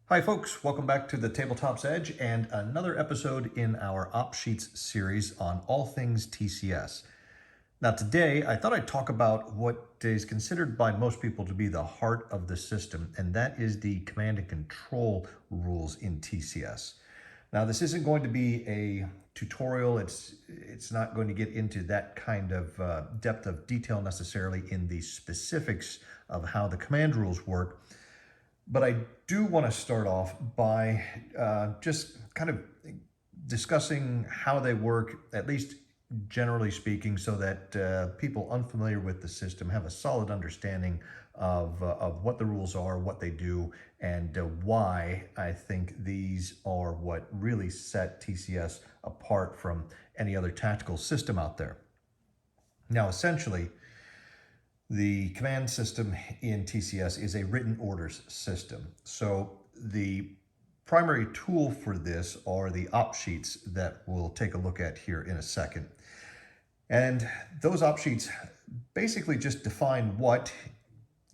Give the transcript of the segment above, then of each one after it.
Hi folks, welcome back to the Tabletop's Edge and another episode in our Op Sheets series on all things TCS. Now today, I thought I'd talk about what is considered by most people to be the heart of the system, and that is the command and control rules in TCS. Now this isn't going to be a tutorial, it's not going to get into that kind of depth of detail necessarily in the specifics of how the command rules work. But I do want to start off by just kind of discussing how they work, at least generally speaking, so that people unfamiliar with the system have a solid understanding of what the rules are, what they do, and why I think these are what really set TCS apart from any other tactical system out there. Now, essentially, the command system in TCS is a written orders system. So the primary tool for this are the op sheets that we'll take a look at here in a second. And those op sheets basically just define what,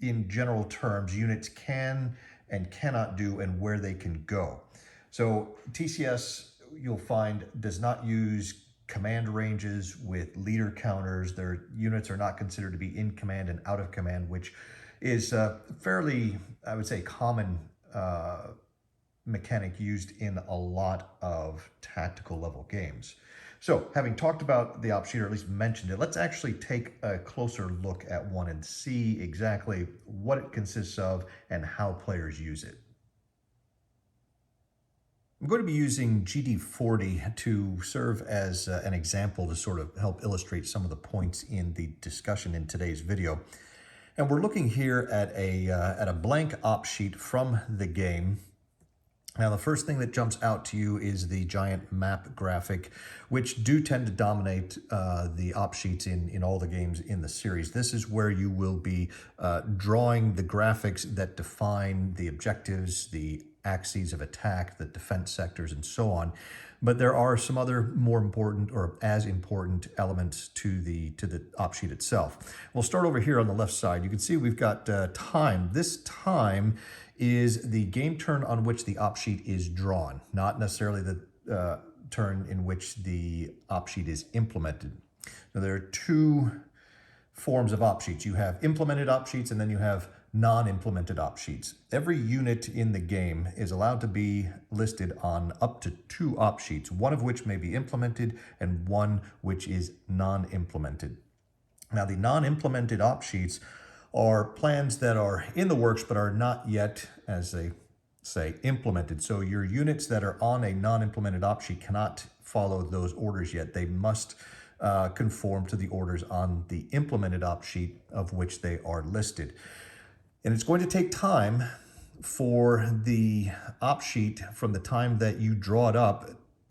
in general terms, units can and cannot do and where they can go. So TCS, you'll find, does not use command ranges with leader counters. Their units are not considered to be in command and out of command, which is fairly, I would say, common mechanic used in a lot of tactical level games. So having talked about the op sheet, or at least mentioned it, let's actually take a closer look at one and see exactly what it consists of and how players use it. I'm going to be using GD40 to serve as an example to sort of help illustrate some of the points in the discussion in today's video. And we're looking here at a blank op sheet from the game. Now, the first thing that jumps out to you is the giant map graphic, which do tend to dominate the op sheets in all the games in the series. This is where you will be drawing the graphics that define the objectives, the axes of attack, the defense sectors, and so on. But there are some other more important or as important elements to the op sheet itself. We'll start over here on the left side. You can see we've got time. This time is the game turn on which the op sheet is drawn, not necessarily the turn in which the op sheet is implemented. Now, there are two forms of op sheets. You have implemented op sheets, and then you have non-implemented op sheets. Every unit in the game is allowed to be listed on up to 2 op sheets, one of which may be implemented and one which is non-implemented. Now, the non-implemented op sheets are plans that are in the works but are not yet, as they say, implemented. So your units that are on a non-implemented op sheet cannot follow those orders yet. They must conform to the orders on the implemented op sheet of which they are listed. And it's going to take time for the op sheet from the time that you draw it up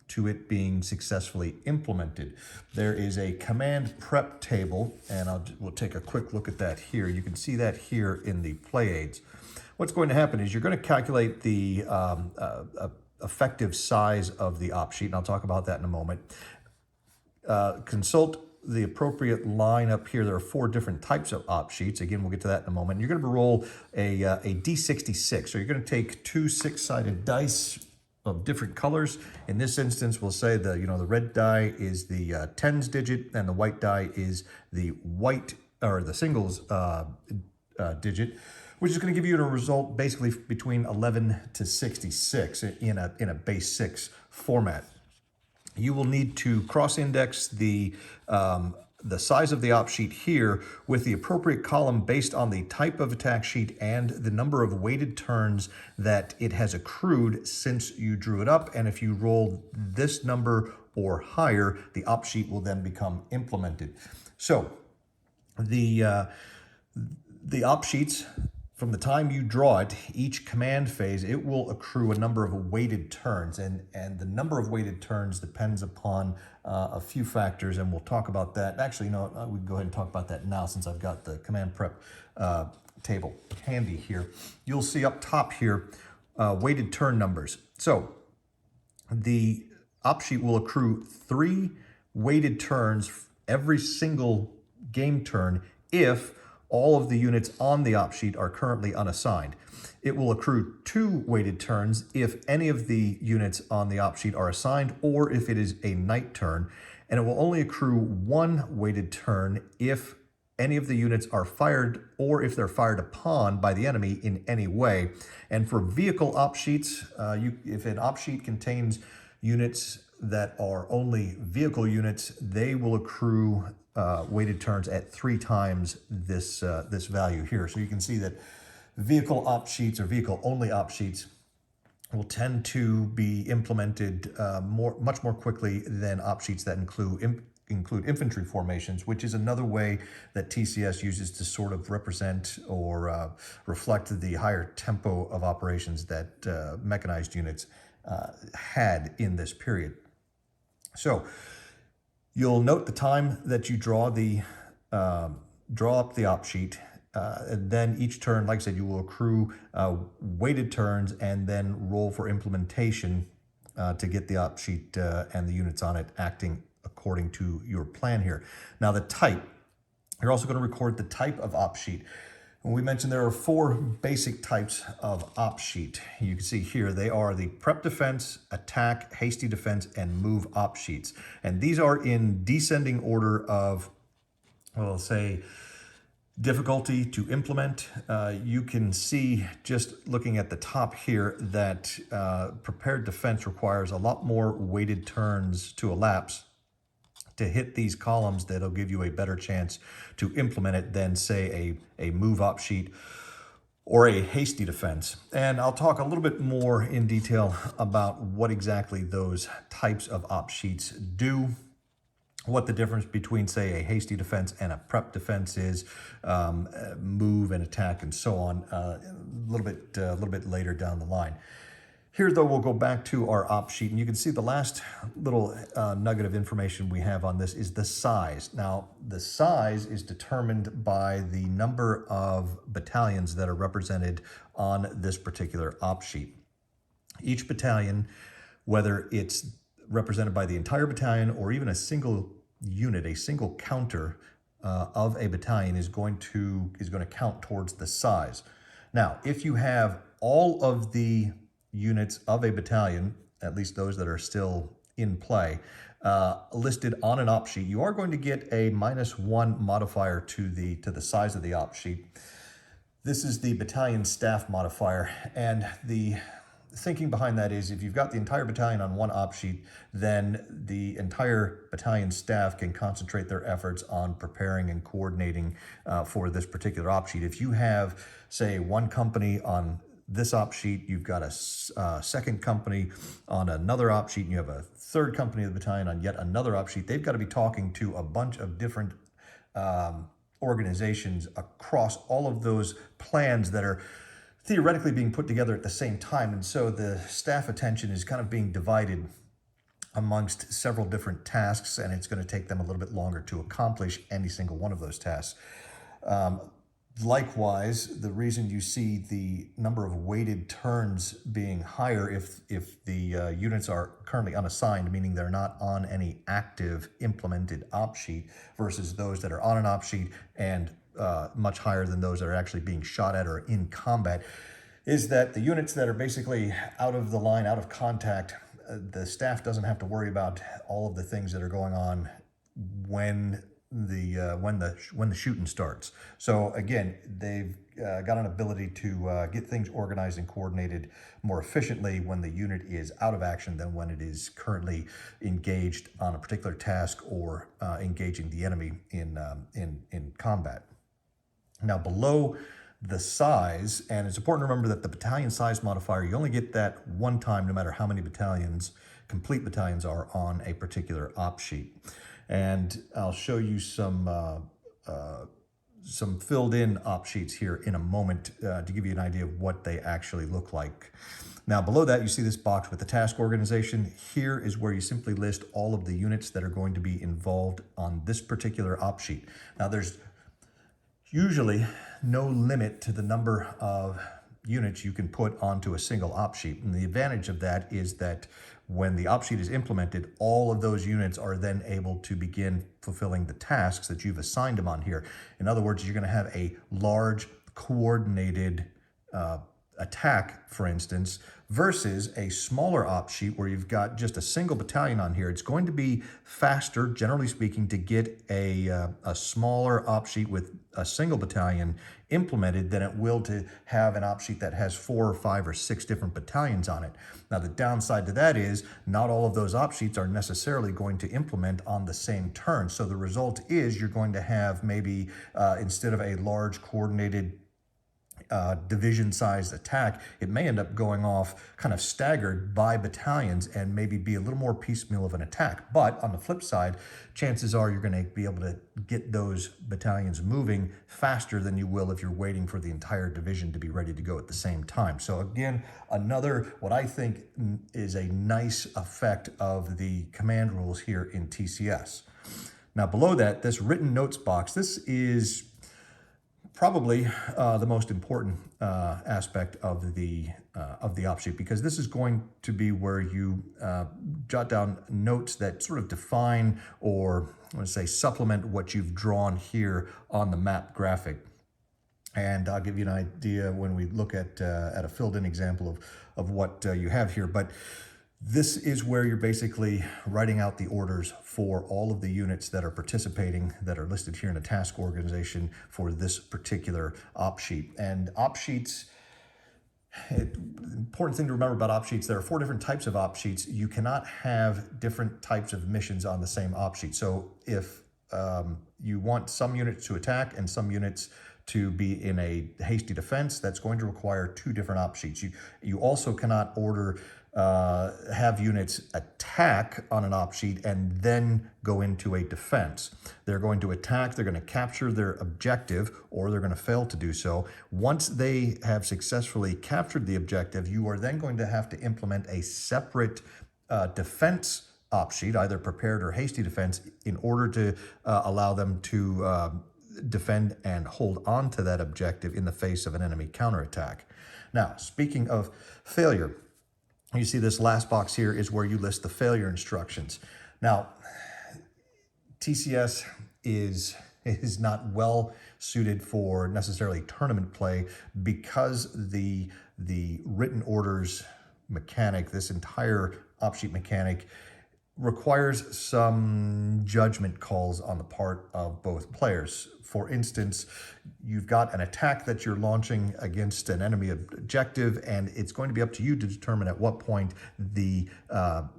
to it being successfully implemented. There is a command prep table, and we'll take a quick look at that here. You can see that here in the play aids. What's going to happen is you're going to calculate the effective size of the op sheet, and I'll talk about that in a moment. Consult the appropriate line up here. There are 4 different types of op sheets. Again, we'll get to that in a moment. You're going to roll a D66. So you're going to take 2 6-sided dice of different colors. In this instance, we'll say the red die is the tens digit, and the white die is the white or the singles digit, which is going to give you a result basically between 11 to 66 in a base 6 format. You will need to cross-index the size of the op sheet here with the appropriate column based on the type of attack sheet and the number of weighted turns that it has accrued since you drew it up. And if you roll this number or higher, the op sheet will then become implemented. So the op sheets, from the time you draw it, each command phase, it will accrue a number of weighted turns. And the number of weighted turns depends upon a few factors, and we'll talk about that. Actually, no, we can go ahead and talk about that now since I've got the command prep table handy here. You'll see up top here weighted turn numbers. So the op sheet will accrue 3 weighted turns every single game turn if all of the units on the op sheet are currently unassigned. It will accrue 2 weighted turns if any of the units on the op sheet are assigned or if it is a night turn, and it will only accrue 1 weighted turn if any of the units are fired or if they're fired upon by the enemy in any way. And for vehicle op sheets, if an op sheet contains units that are only vehicle units, they will accrue weighted turns at 3 times this value here. So you can see that vehicle op sheets or vehicle only op sheets will tend to be implemented much more quickly than op sheets that include infantry formations, which is another way that TCS uses to sort of represent or reflect the higher tempo of operations that mechanized units had in this period. So you'll note the time that you draw up the op sheet. And then each turn, like I said, you will accrue weighted turns and then roll for implementation to get the op sheet and the units on it acting according to your plan here. Now the type, you're also going to record the type of op sheet. And we mentioned there are 4 basic types of op sheet. You can see here they are the prep defense, attack, hasty defense, and move op sheets. And these are in descending order of, well, say, difficulty to implement. You can see just looking at the top here that prepared defense requires a lot more weighted turns to elapse to hit these columns that'll give you a better chance to implement it than, say, a move op sheet or a hasty defense. And I'll talk a little bit more in detail about what exactly those types of op sheets do, what the difference between, say, a hasty defense and a prep defense is, move and attack and so on, a little bit later down the line. Here, though, we'll go back to our op sheet, and you can see the last little nugget of information we have on this is the size. Now, the size is determined by the number of battalions that are represented on this particular op sheet. Each battalion, whether it's represented by the entire battalion or even a single unit, a single counter of a battalion is going to count towards the size. Now, if you have all of the units of a battalion, at least those that are still in play, listed on an op sheet, you are going to get a -1 modifier to the size of the op sheet. This is the battalion staff modifier, and the thinking behind that is if you've got the entire battalion on one op sheet, then the entire battalion staff can concentrate their efforts on preparing and coordinating for this particular op sheet. If you have, say, one company on this op sheet, you've got a second company on another op sheet, and you have a third company of the battalion on yet another op sheet, they've got to be talking to a bunch of different organizations across all of those plans that are theoretically being put together at the same time. And so the staff attention is kind of being divided amongst several different tasks, and it's going to take them a little bit longer to accomplish any single one of those tasks. Likewise, the reason you see the number of weighted turns being higher if the units are currently unassigned, meaning they're not on any active implemented op sheet, versus those that are on an op sheet and much higher than those that are actually being shot at or in combat, is that the units that are basically out of the line, out of contact, the staff doesn't have to worry about all of the things that are going on when the shooting starts. So again, they've got an ability to get things organized and coordinated more efficiently when the unit is out of action than when it is currently engaged on a particular task or engaging the enemy in combat. Now, below the size, and it's important to remember that the battalion size modifier, you only get that one time no matter how many battalions, complete battalions, are on a particular op sheet. And I'll show you some filled in op sheets here in a moment to give you an idea of what they actually look like. Now, below that, you see this box with the task organization. Here is where you simply list all of the units that are going to be involved on this particular op sheet. Now, there's usually no limit to the number of units you can put onto a single op sheet. And the advantage of that is that when the op sheet is implemented, all of those units are then able to begin fulfilling the tasks that you've assigned them on here. In other words, you're going to have a large, coordinated attack, for instance, versus a smaller op sheet where you've got just a single battalion on here. It's going to be faster, generally speaking, to get a smaller op sheet with a single battalion implemented than it will to have an op sheet that has 4 or 5 or 6 different battalions on it. Now, the downside to that is not all of those op sheets are necessarily going to implement on the same turn. So the result is you're going to have maybe instead of a large coordinated division-sized attack, it may end up going off kind of staggered by battalions and maybe be a little more piecemeal of an attack. But on the flip side, chances are you're going to be able to get those battalions moving faster than you will if you're waiting for the entire division to be ready to go at the same time. So again, another what I think is a nice effect of the command rules here in TCS. Now below that, this written notes box, this is probably the most important aspect of the op sheet, because this is going to be where you jot down notes that sort of define or I want to say supplement what you've drawn here on the map graphic. And I'll give you an idea when we look at a filled-in example of what you have here. But this is where you're basically writing out the orders for all of the units that are participating, that are listed here in a task organization for this particular op sheet. And op sheets, important thing to remember about op sheets, there are 4 different types of op sheets. You cannot have different types of missions on the same op sheet. So if you want some units to attack and some units to be in a hasty defense, that's going to require 2 different op sheets. You also cannot order have units attack on an op sheet and then go into a defense. They're going to attack, they're going to capture their objective, or they're going to fail to do so. Once they have successfully captured the objective, you are then going to have to implement a separate defense op sheet, either prepared or hasty defense, in order to allow them to defend and hold on to that objective in the face of an enemy counterattack. Now, speaking of failure, you see this last box here is where you list the failure instructions. Now, TCS is not well suited for necessarily tournament play because the written orders mechanic, this entire op sheet mechanic, requires some judgment calls on the part of both players. For instance, you've got an attack that you're launching against an enemy objective, and it's going to be up to you to determine at what point the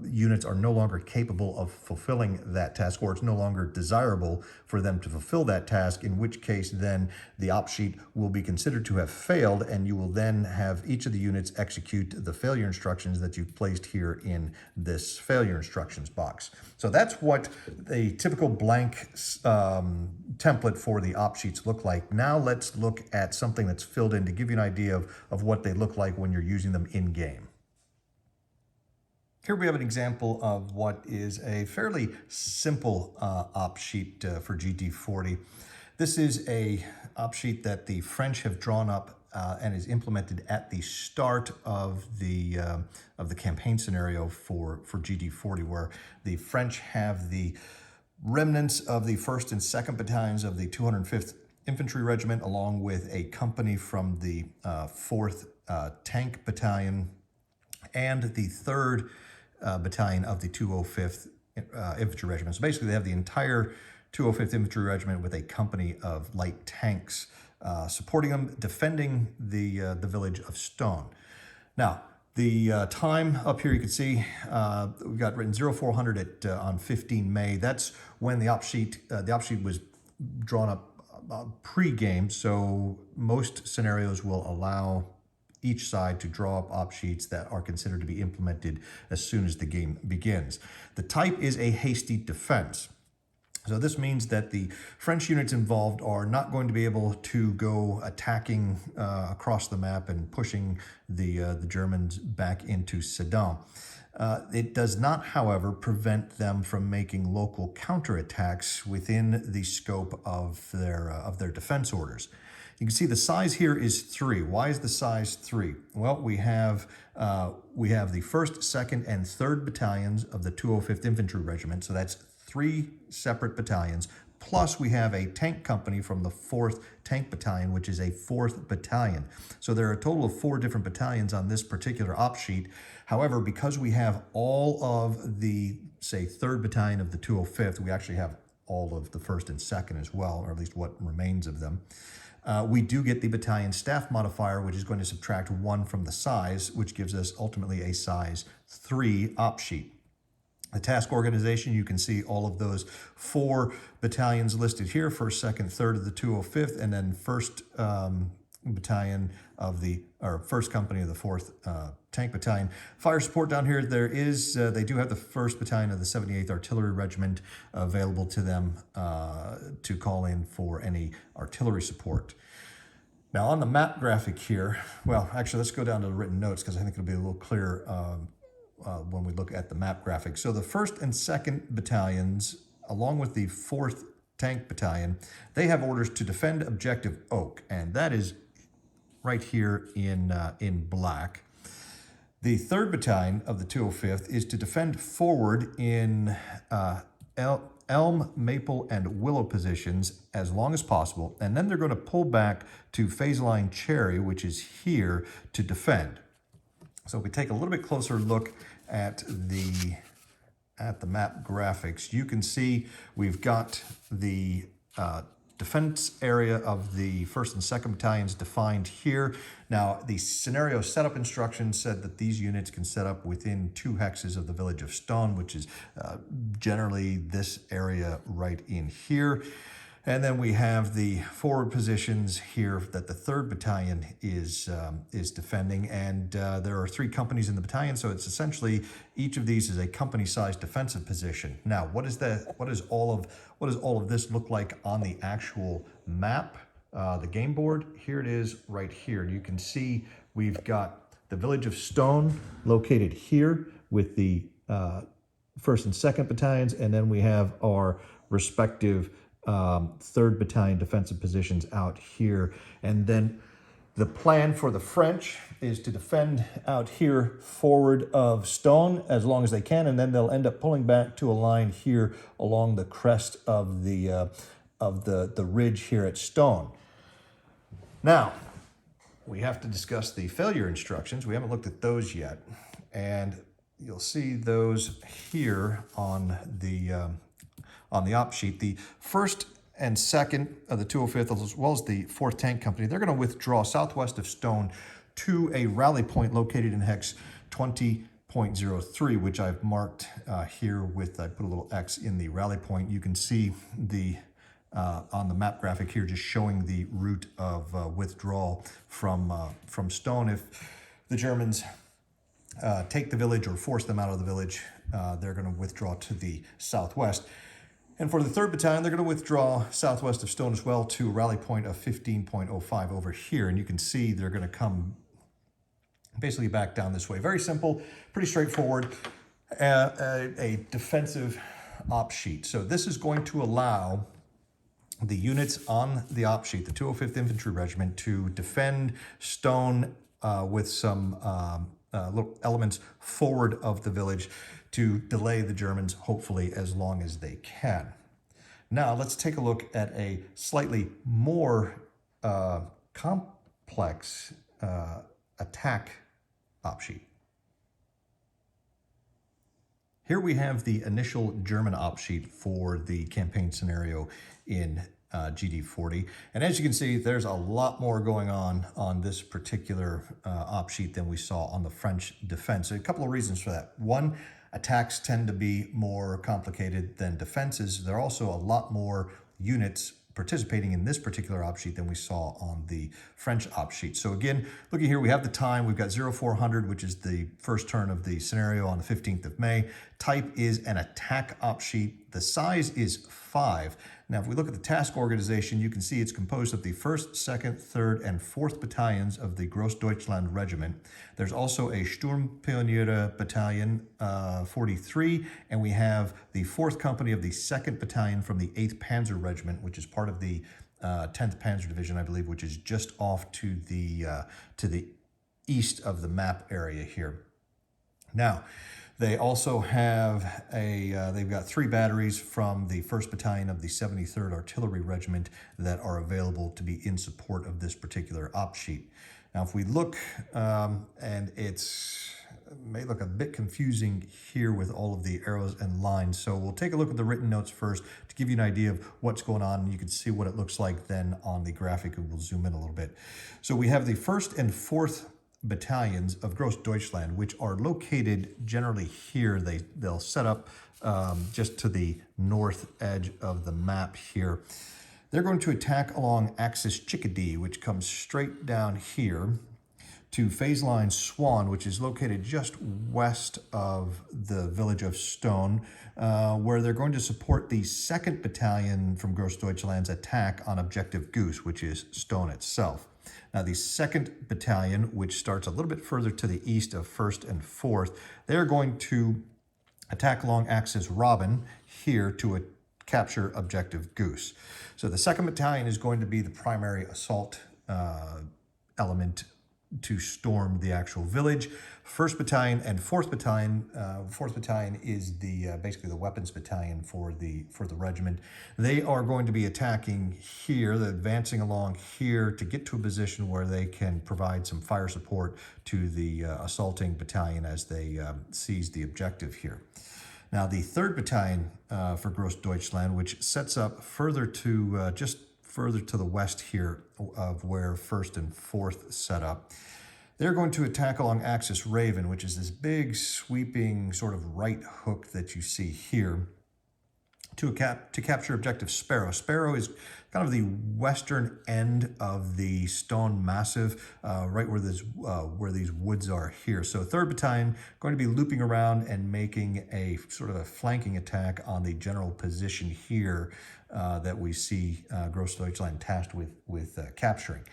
units are no longer capable of fulfilling that task, or it's no longer desirable for them to fulfill that task, in which case then the op sheet will be considered to have failed, and you will then have each of the units execute the failure instructions that you've placed here in this failure instructions box. So that's what a typical blank template for the op sheets look like. Now let's look at something that's filled in to give you an idea of what they look like when you're using them in game. Here we have an example of what is a fairly simple op sheet for GD40. This is a op sheet that the French have drawn up and is implemented at the start of the campaign scenario for GD40, where the French have the remnants of the 1st and 2nd Battalions of the 205th Infantry Regiment, along with a company from the 4th Tank Battalion and the 3rd Battalion of the 205th Infantry Regiment. So basically they have the entire 205th Infantry Regiment with a company of light tanks supporting them, defending the village of Stone. Now, the time up here, you can see we've got written 0400 on 15 May. That's when the op sheet was drawn up pre-game. So most scenarios will allow each side to draw up op sheets that are considered to be implemented as soon as the game begins. The type is a hasty defense. So this means that the French units involved are not going to be able to go attacking across the map and pushing the Germans back into Sedan. It does not, however, prevent them from making local counterattacks within the scope of their defense orders. You can see the size here is 3. Why is the size 3? Well, we have the 1st, 2nd, and 3rd Battalions of the 205th Infantry Regiment. So that's 3 separate battalions Plus, we have a tank company from the 4th Tank Battalion, which is a 4th battalion. So there are a total of 4 different battalions on this particular op sheet. However, because we have all of the, say, 3rd Battalion of the 205th, we actually have all of the 1st and 2nd as well, or at least what remains of them. We do get the battalion staff modifier, which is going to subtract 1 from the size, which gives us ultimately a size 3 op sheet. The task organization, you can see all of those 4 battalions listed here, 1st, 2nd, 3rd of the 205th, and then 1st battalion of the, or 1st company of the 4th Tank Battalion. Fire support down here, there is, they do have the 1st Battalion of the 78th Artillery Regiment available to them to call in for any artillery support. Now on the map graphic here, well, actually let's go down to the written notes because I think it'll be a little clearer when we look at the map graphic. So the 1st and 2nd battalions, along with the 4th Tank Battalion, they have orders to defend Objective Oak, and that is right here in black. The 3rd Battalion of the 205th is to defend forward in elm, maple, and willow positions as long as possible, and then they're going to pull back to phase line cherry, which is here, to defend. So if we take a little bit closer look at the map graphics, you can see we've got the defense area of the 1st and 2nd battalions defined here. Now, the scenario setup instructions said that these units can set up within 2 hexes of the village of Stone, which is generally this area right in here. And then we have the forward positions here that the 3rd Battalion is defending, and there are 3 companies in the battalion, so it's essentially each of these is a company-sized defensive position. Now, what does all of this look like on the actual map, the game board? Here it is, right here. You can see we've got the village of Stone located here with the 1st and 2nd battalions, and then we have our respective 3rd Battalion defensive positions out here. And then the plan for the French is to defend out here forward of Stone as long as they can, and then they'll end up pulling back to a line here along the crest of the ridge here at Stone. Now, we have to discuss the failure instructions. We haven't looked at those yet, and you'll see those here on the op sheet. The 1st and 2nd of the 205th, as well as the 4th Tank Company, they're going to withdraw southwest of Stone to a rally point located in hex 20.03, which I've marked here with, I put a little X in the rally point. You can see the on the map graphic here, just showing the route of withdrawal from Stone. If the Germans take the village or force them out of the village, they're going to withdraw to the southwest. And for the 3rd Battalion, they're going to withdraw southwest of Stone as well to a rally point of 15.05 over here. And you can see they're going to come basically back down this way. Very simple, pretty straightforward, a defensive op sheet. So this is going to allow the units on the op sheet, the 205th Infantry Regiment, to defend Stone with some little elements forward of the village to delay the Germans, hopefully, as long as they can. Now, let's take a look at a slightly more complex attack op sheet. Here we have the initial German op sheet for the campaign scenario in GD40. And as you can see, there's a lot more going on this particular op sheet than we saw on the French defense. A couple of reasons for that. One, attacks tend to be more complicated than defenses. There are also a lot more units participating in this particular op sheet than we saw on the French op sheet. So again, looking here, we have the time. We've got 0400, which is the first turn of the scenario on the 15th of May. Type is an attack op sheet. The size is 5. Now, if we look at the task organization, you can see it's composed of the 1st, 2nd, 3rd, and 4th battalions of the Großdeutschland Regiment. There's also a Sturmpioniere Battalion 43, and we have the 4th Company of the 2nd Battalion from the 8th Panzer Regiment, which is part of the 10th Panzer Division, I believe, which is just off to the east of the map area here. Now, They also have they've got 3 batteries from the 1st Battalion of the 73rd Artillery Regiment that are available to be in support of this particular op sheet. Now, if we look, and it may look a bit confusing here with all of the arrows and lines, so we'll take a look at the written notes first to give you an idea of what's going on, and you can see what it looks like then on the graphic, and we'll zoom in a little bit. So we have the 1st and 4th battalions of Großdeutschland, which are located generally here. They'll set up just to the north edge of the map here. They're going to attack along axis Chickadee, which comes straight down here to phase line Swan, which is located just west of the village of Stone, where they're going to support the 2nd Battalion from Großdeutschland's attack on objective Goose, which is Stone itself. Now, the 2nd Battalion, which starts a little bit further to the east of 1st and 4th, they're going to attack along axis Robin here to capture objective Goose. So the 2nd Battalion is going to be the primary assault element to storm the actual village. 1st Battalion and 4th Battalion. 4th Battalion is the basically the weapons battalion for the regiment. They are going to be attacking here. They're advancing along here to get to a position where they can provide some fire support to the assaulting battalion as they seize the objective here. Now, the 3rd Battalion for Großdeutschland, which sets up further to just further to the west here of where 1st and 4th set up. They're going to attack along axis Raven, which is this big sweeping sort of right hook that you see here, to capture objective Sparrow. Sparrow is kind of the western end of the Stone Massif, right where these woods are here. So 3rd Battalion going to be looping around and making a sort of a flanking attack on the general position here that we see Großdeutschland tasked with capturing.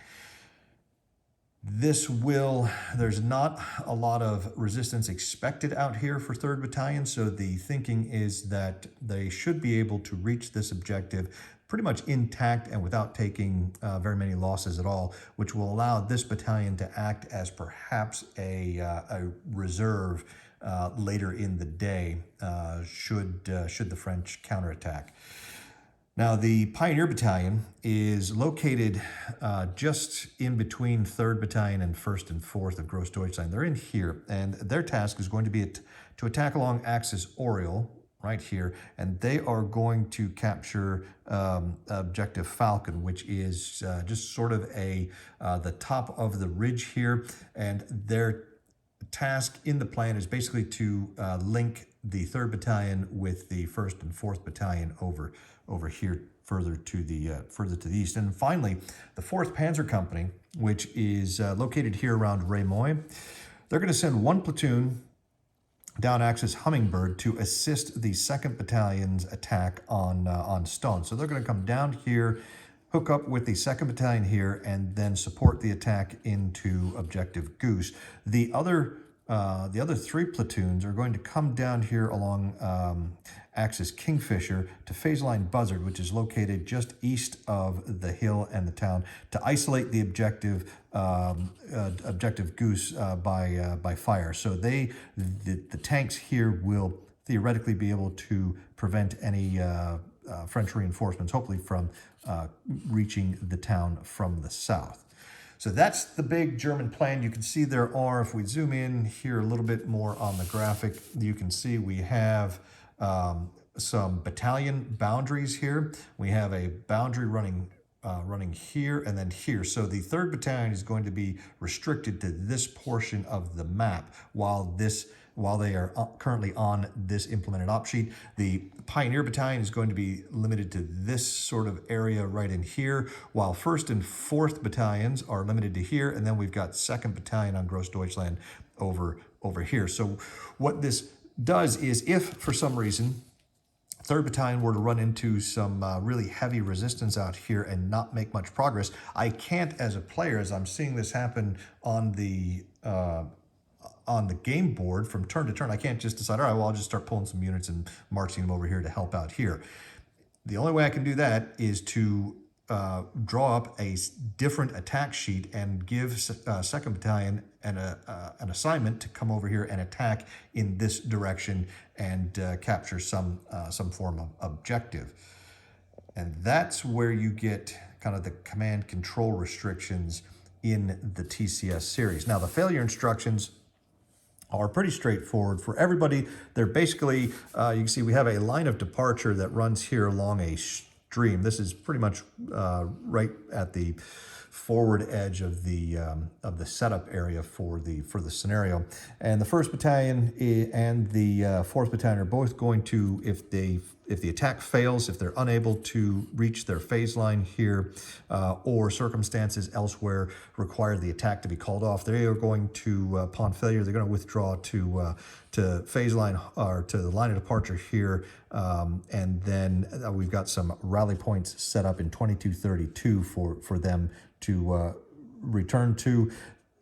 There's not a lot of resistance expected out here for 3rd Battalion, so the thinking is that they should be able to reach this objective pretty much intact and without taking very many losses at all, which will allow this battalion to act as perhaps a reserve later in the day should the French counterattack. Now, the Pioneer Battalion is located just in between 3rd Battalion and 1st and 4th of Großdeutschland. They're in here, and their task is going to be to attack along axis Oriole, right here, and they are going to capture objective Falcon, which is just sort of the top of the ridge here, and their task in the plan is basically to link the 3rd Battalion with the 1st and 4th Battalion over here further to the east. And finally, the 4th Panzer Company, which is located here around Rémoy, they're going to send 1 platoon down axis Hummingbird to assist the 2nd Battalion's attack on Stone. So they're going to come down here, hook up with the 2nd Battalion here, and then support the attack into objective Goose. The other 3 platoons are going to come down here along axis Kingfisher to phase line Buzzard, which is located just east of the hill and the town, to isolate the objective Goose by fire. So the tanks here will theoretically be able to prevent any French reinforcements, hopefully from reaching the town from the south. So that's the big German plan. You can see there are, if we zoom in here a little bit more on the graphic, you can see we have some battalion boundaries here. We have a boundary running here and then here. So the 3rd Battalion is going to be restricted to this portion of the map while they are currently on this implemented op sheet. The Pioneer Battalion is going to be limited to this sort of area right in here, while 1st and 4th Battalions are limited to here, and then we've got 2nd Battalion on Großdeutschland over here. So what this does is, if for some reason 3rd Battalion were to run into some really heavy resistance out here and not make much progress, I can't, as a player, as I'm seeing this happen on the game board from turn to turn, I can't just decide, all right, well, I'll just start pulling some units and marching them over here to help out here. The only way I can do that is to draw up a different attack sheet and give 2nd Battalion an assignment to come over here and attack in this direction and capture some form of objective. And that's where you get kind of the command control restrictions in the TCS series. Now, the failure instructions are pretty straightforward for everybody. They're basically, you can see we have a line of departure that runs here along a stream. This is pretty much right at the forward edge of the setup area for the scenario. And the 1st Battalion and the 4th Battalion are both going to, if the attack fails, if they're unable to reach their phase line here, or circumstances elsewhere require the attack to be called off, they are going to, upon failure, they're going to withdraw to phase line or to the line of departure here, and then we've got some rally points set up in 2232 for them to return to.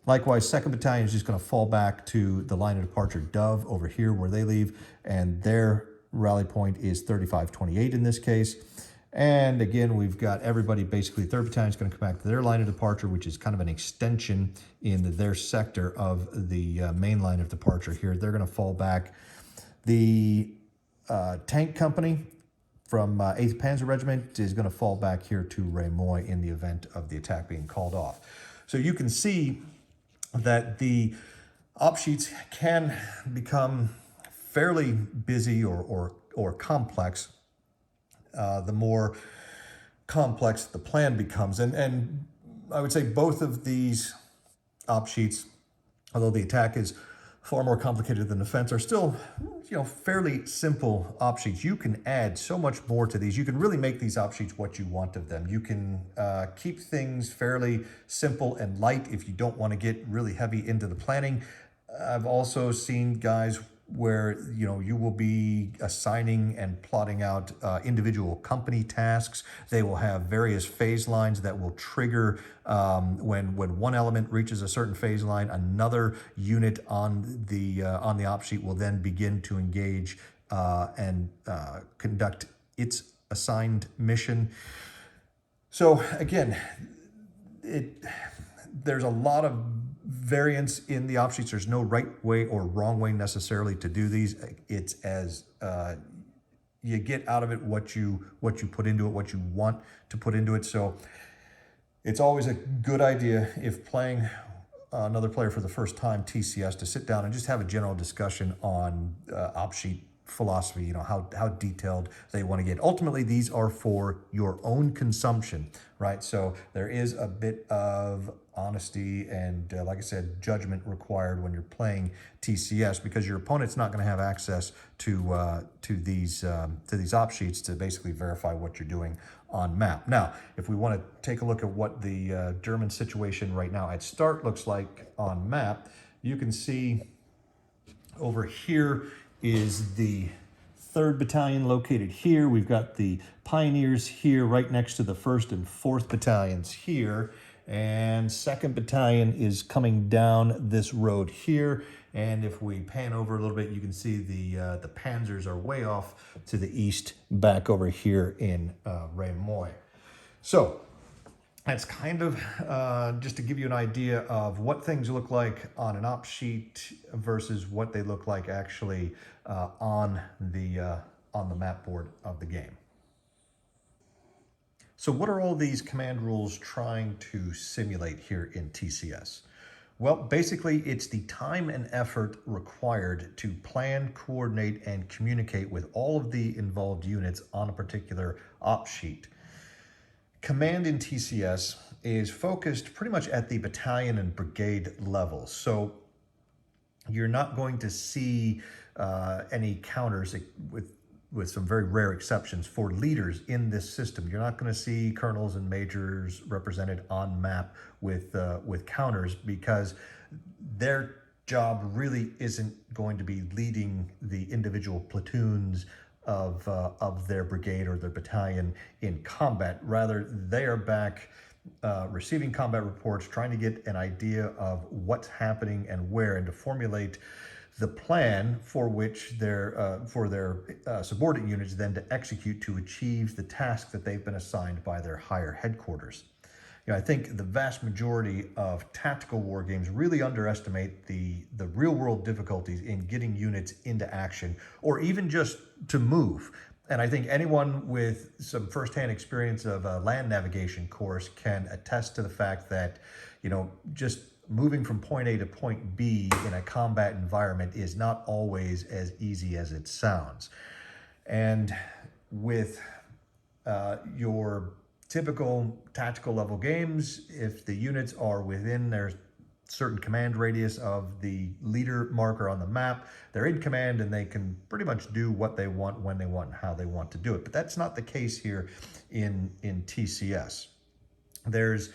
Likewise, 2nd Battalion is just going to fall back to the line of departure Dove over here where they leave, and their rally point is 3528 in this case. And again, we've got everybody, basically 3rd Battalion is going to come back to their line of departure, which is kind of an extension in their sector of the main line of departure here. They're going to fall back. The tank company from 8th Panzer Regiment is going to fall back here to Remoy in the event of the attack being called off. So you can see that the op sheets can become fairly busy or complex. The more complex the plan becomes. And I would say both of these op sheets, although the attack is far more complicated than defense, are still, fairly simple op sheets. You can add so much more to these. You can really make these op sheets what you want of them. You can keep things fairly simple and light if you don't want to get really heavy into the planning. I've also seen guys where you will be assigning and plotting out individual company tasks. They will have various phase lines that will trigger when one element reaches a certain phase line, another unit on the op sheet will then begin to engage and conduct its assigned mission. So again, there's a lot of variance in the op sheets. There's no right way or wrong way necessarily to do these. It's as you get out of it what you put into it, what you want to put into it. So it's always a good idea, if playing another player for the first time, TCS, to sit down and just have a general discussion on op sheet philosophy, how detailed they want to get. Ultimately, these are for your own consumption, right? So there is a bit of honesty and, like I said, judgment required when you're playing TCS, because your opponent's not going to have access to these op sheets to basically verify what you're doing on map. Now, if we want to take a look at what the German situation right now at start looks like on map, you can see over here is the 3rd Battalion located here. We've got the Pioneers here right next to the 1st and 4th Battalions here. And 2nd Battalion is coming down this road here. And if we pan over a little bit, you can see the Panzers are way off to the east back over here in Remoy. So that's kind of just to give you an idea of what things look like on an op sheet versus what they look like actually on the map board of the game. So what are all these command rules trying to simulate here in TCS? Well, basically, it's the time and effort required to plan, coordinate, and communicate with all of the involved units on a particular op sheet. Command in TCS is focused pretty much at the battalion and brigade level. So you're not going to see any counters with some very rare exceptions for leaders in this system. You're not going to see colonels and majors represented on map with counters, because their job really isn't going to be leading the individual platoons of their brigade or their battalion in combat. Rather, they are back receiving combat reports, trying to get an idea of what's happening and where, and to formulate the plan for which for their subordinate units then to execute to achieve the task that they've been assigned by their higher headquarters. I think the vast majority of tactical war games really underestimate the real world difficulties in getting units into action or even just to move. And I think anyone with some firsthand experience of a land navigation course can attest to the fact that, just moving from point A to point B in a combat environment is not always as easy as it sounds. And with your typical tactical level games, if the units are within their certain command radius of the leader marker on the map, they're in command and they can pretty much do what they want, when they want, and how they want to do it. But that's not the case here in TCS. There's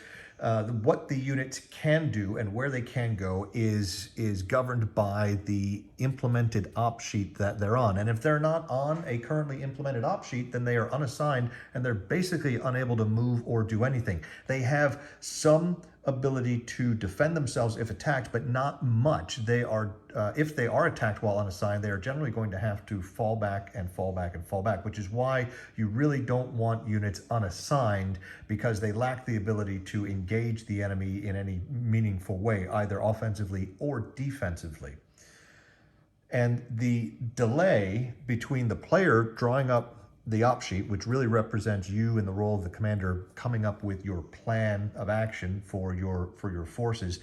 what the units can do and where they can go is governed by the implemented op sheet that they're on. And if they're not on a currently implemented op sheet, then they are unassigned and they're basically unable to move or do anything. They have some ability to defend themselves if attacked, but not much. They are, if they are attacked while unassigned, they are generally going to have to fall back and fall back and fall back, which is why you really don't want units unassigned, because they lack the ability to engage the enemy in any meaningful way, either offensively or defensively. And the delay between the player drawing up the op sheet, which really represents you in the role of the commander coming up with your plan of action for your forces,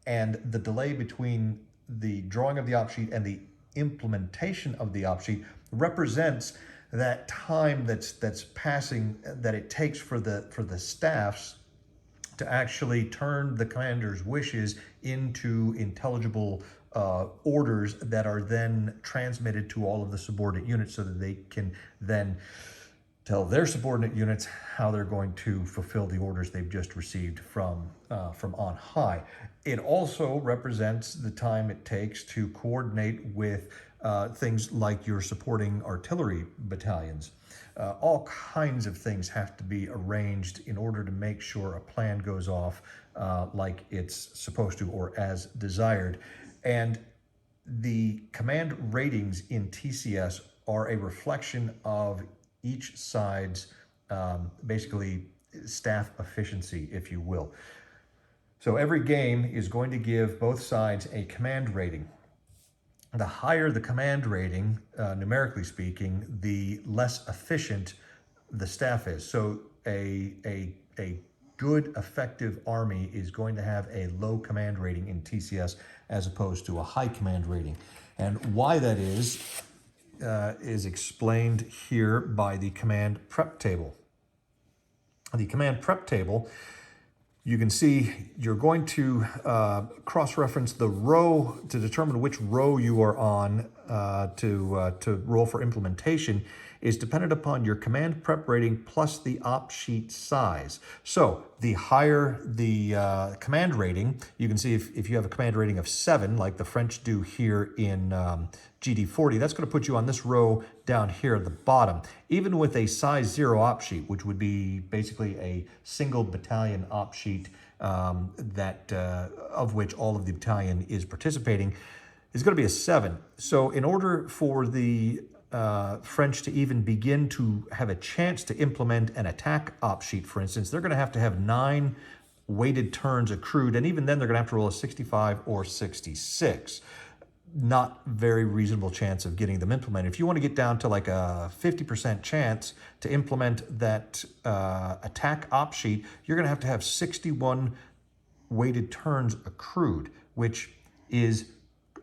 and the delay between the drawing of the op sheet and the implementation of the op sheet represents that time that's passing, that it takes for the staffs to actually turn the commander's wishes into intelligible orders that are then transmitted to all of the subordinate units so that they can then tell their subordinate units how they're going to fulfill the orders they've just received from on high. It also represents the time it takes to coordinate with things like your supporting artillery battalions. All kinds of things have to be arranged in order to make sure a plan goes off like it's supposed to or as desired. And the command ratings in TCS are a reflection of each side's basically staff efficiency, if you will. So every game is going to give both sides a command rating. The higher the command rating, numerically speaking, the less efficient the staff is. So a good, effective army is going to have a low command rating in TCS as opposed to a high command rating. And why that is explained here by the command prep table. The command prep table, you can see you're going to cross-reference the row to determine which row you are on to roll for implementation is dependent upon your command prep rating plus the op sheet size. So the higher the command rating, you can see if you have a command rating of 7, like the French do here in GD40, that's going to put you on this row down here at the bottom. Even with a size 0 op sheet, which would be basically a single battalion op sheet of which all of the battalion is participating, is going to be a 7. So in order for the French to even begin to have a chance to implement an attack op sheet, for instance, they're going to have 9 weighted turns accrued, and even then they're going to have to roll a 65 or 66. Not very reasonable chance of getting them implemented. If you want to get down to like a 50% chance to implement that attack op sheet, you're going to have 61 weighted turns accrued, which is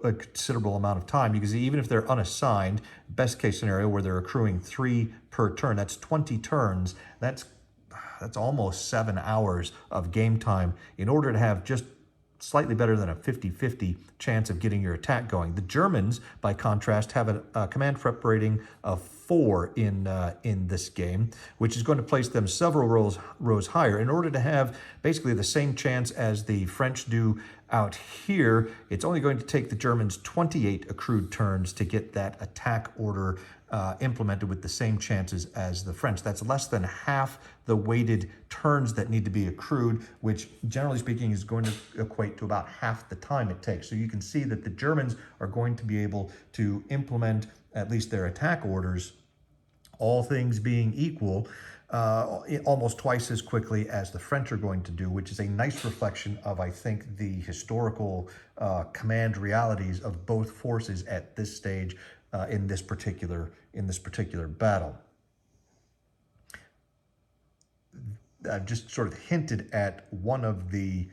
a considerable amount of time. You can see even if they're unassigned, best case scenario where they're accruing 3 per turn, that's 20 turns. That's almost 7 hours of game time in order to have just slightly better than a 50-50 chance of getting your attack going. The Germans, by contrast, have a command prep rating of 4 in this game, which is going to place them several rows higher in order to have basically the same chance as the French do Out here, it's only going to take the Germans 28 accrued turns to get that attack order implemented with the same chances as the French. That's less than half the weighted turns that need to be accrued, which generally speaking is going to equate to about half the time it takes. So you can see that the Germans are going to be able to implement at least their attack orders, all things being equal, almost twice as quickly as the French are going to do, which is a nice reflection of, I think, the historical command realities of both forces at this stage in this particular battle. I've just sort of hinted at one of the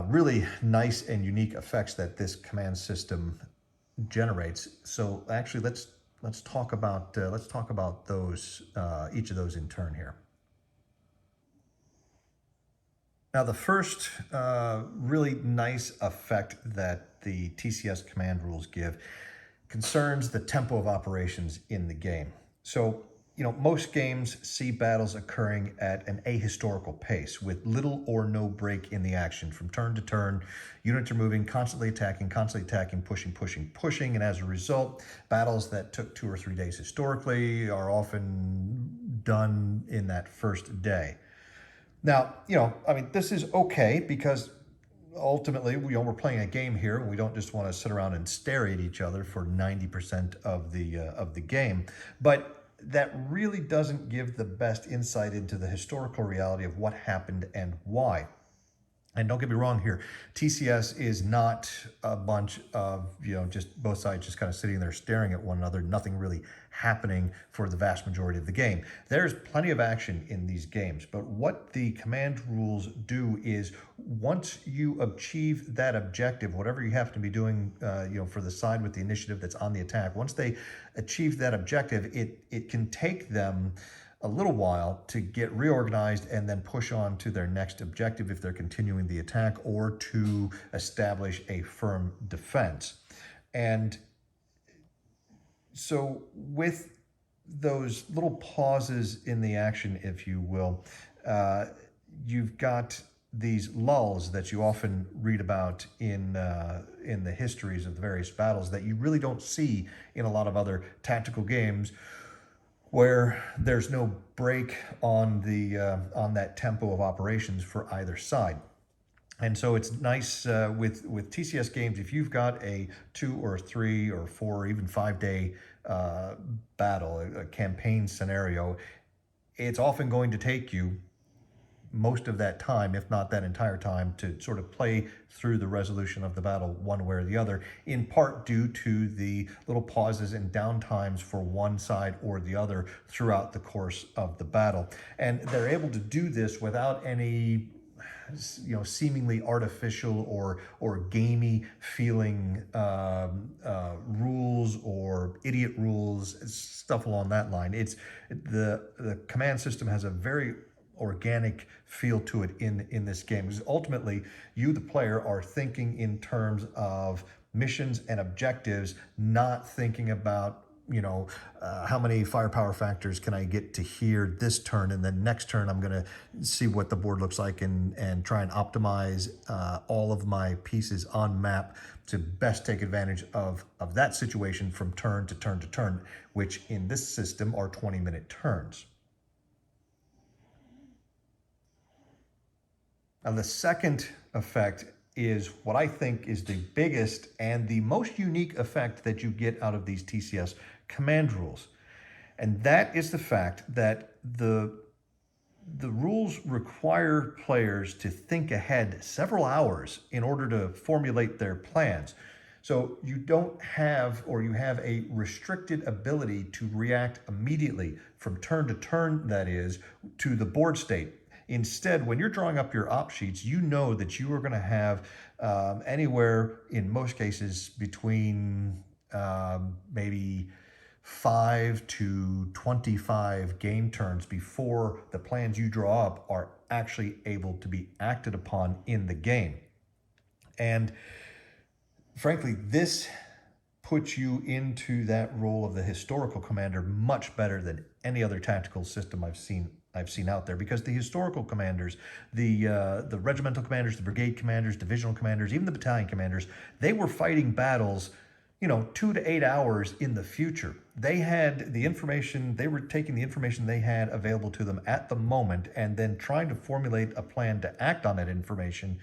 really nice and unique effects that this command system generates. So actually, let's talk about those each of those in turn here. Now, the first really nice effect that the TCS command rules give concerns the tempo of operations in the game. So, most games see battles occurring at an ahistorical pace with little or no break in the action. From turn to turn, units are moving, constantly attacking, pushing, pushing. And as a result, battles that took 2 or 3 days historically are often done in that first day. Now, this is okay because ultimately, we're playing a game here, and we don't just want to sit around and stare at each other for 90% of the game. But that really doesn't give the best insight into the historical reality of what happened and why. And don't get me wrong here, TCS is not a bunch of, just both sides just kind of sitting there staring at one another, nothing really happening for the vast majority of the game. There's plenty of action in these games, but what the command rules do is once you achieve that objective, whatever you have to be doing, for the side with the initiative that's on the attack, once they achieve that objective, it can take them a little while to get reorganized and then push on to their next objective if they're continuing the attack, or to establish a firm defense. And so with those little pauses in the action, if you will, you've got these lulls that you often read about in the histories of the various battles that you really don't see in a lot of other tactical games, where there's no break on that tempo of operations for either side. And so it's nice with TCS games, if you've got a 2 or 3 or 4 or even 5-day battle, a campaign scenario, it's often going to take you most of that time, if not that entire time, to sort of play through the resolution of the battle one way or the other, in part due to the little pauses and downtimes for one side or the other throughout the course of the battle. And they're able to do this without any seemingly artificial or gamey feeling rules or idiot rules, stuff along that line. It's the command system has a very organic feel to it in this game, because ultimately you, the player, are thinking in terms of missions and objectives, not thinking about how many firepower factors can I get to here this turn, and then next turn I'm going to see what the board looks like and try and optimize all of my pieces on map to best take advantage of that situation from turn to turn to turn, which in this system are 20-minute turns. Now, the second effect is what I think is the biggest and the most unique effect that you get out of these TCS command rules. And that is the fact that the rules require players to think ahead several hours in order to formulate their plans. So you don't have, or you have a restricted ability to react immediately from turn to turn, that is, to the board state. Instead, when you're drawing up your op sheets, you know that you are going to have anywhere, in most cases, between maybe 5 to 25 game turns before the plans you draw up are actually able to be acted upon in the game. And frankly, this puts you into that role of the historical commander much better than any other tactical system I've seen I've seen out there, because the historical commanders, the regimental commanders, the brigade commanders, divisional commanders, even the battalion commanders, they were fighting battles, 2 to 8 hours in the future. They had the information, they were taking the information they had available to them at the moment and then trying to formulate a plan to act on that information,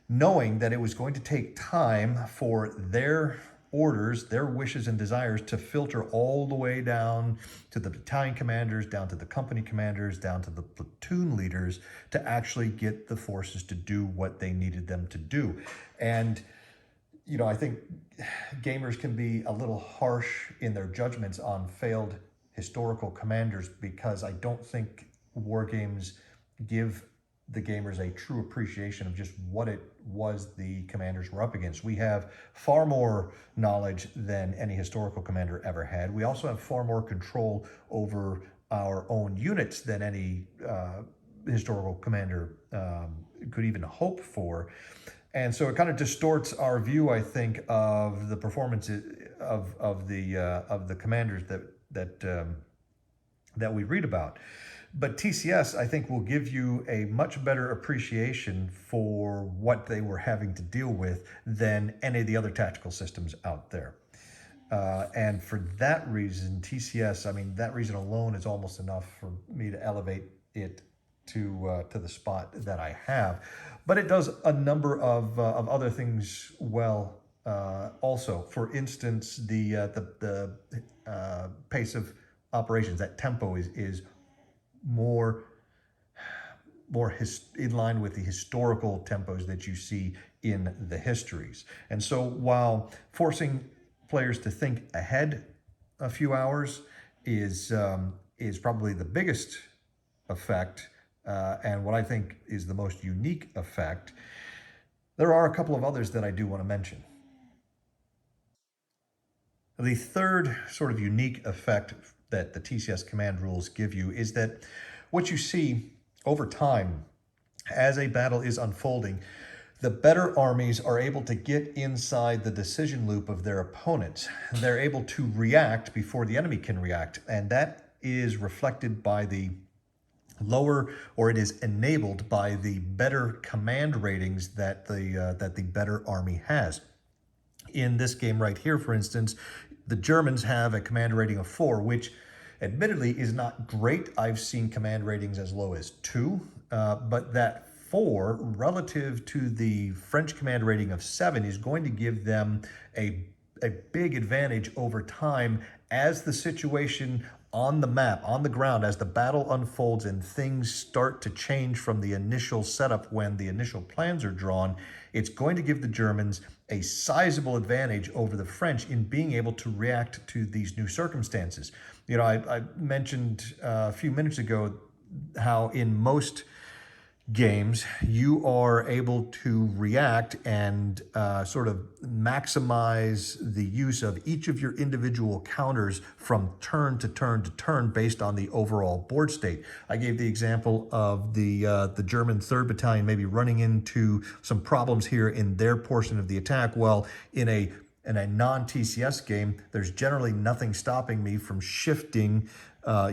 knowing that it was going to take time for their orders, their wishes and desires to filter all the way down to the battalion commanders, down to the company commanders, down to the platoon leaders, to actually get the forces to do what they needed them to do. And I think gamers can be a little harsh in their judgments on failed historical commanders, because I don't think war games give the gamers a true appreciation of just what it was the commanders were up against. We have far more knowledge than any historical commander ever had. We also have far more control over our own units than any historical commander could even hope for. And so it kind of distorts our view, I think, of the performance of the commanders that we read about. But TCS, I think, will give you a much better appreciation for what they were having to deal with than any of the other tactical systems out there. And for that reason, TCS, I mean, that reason alone is almost enough for me to elevate it to the spot that I have. But it does a number of other things well also. For instance, the pace of operations, that tempo is more in line with the historical tempos that you see in the histories. And so while forcing players to think ahead a few hours is probably the biggest effect, and what I think is the most unique effect, there are a couple of others that I do want to mention. The third sort of unique effect that the TCS command rules give you is that what you see over time as a battle is unfolding, the better armies are able to get inside the decision loop of their opponents. They're able to react before the enemy can react, and that is reflected by the lower, or it is enabled by the better command ratings that the better army has. In this game right here, for instance, the Germans have a command rating of 4, which admittedly is not great. I've seen command ratings as low as 2, but that 4 relative to the French command rating of 7 is going to give them a big advantage over time as the situation on the map, on the ground, as the battle unfolds and things start to change from the initial setup when the initial plans are drawn. It's going to give the Germans a sizable advantage over the French in being able to react to these new circumstances. I mentioned a few minutes ago how in most games you are able to react and sort of maximize the use of each of your individual counters from turn to turn to turn based on the overall board state. I gave the example of the German 3rd Battalion maybe running into some problems here in their portion of the attack. Well, in a non-TCS game, there's generally nothing stopping me from shifting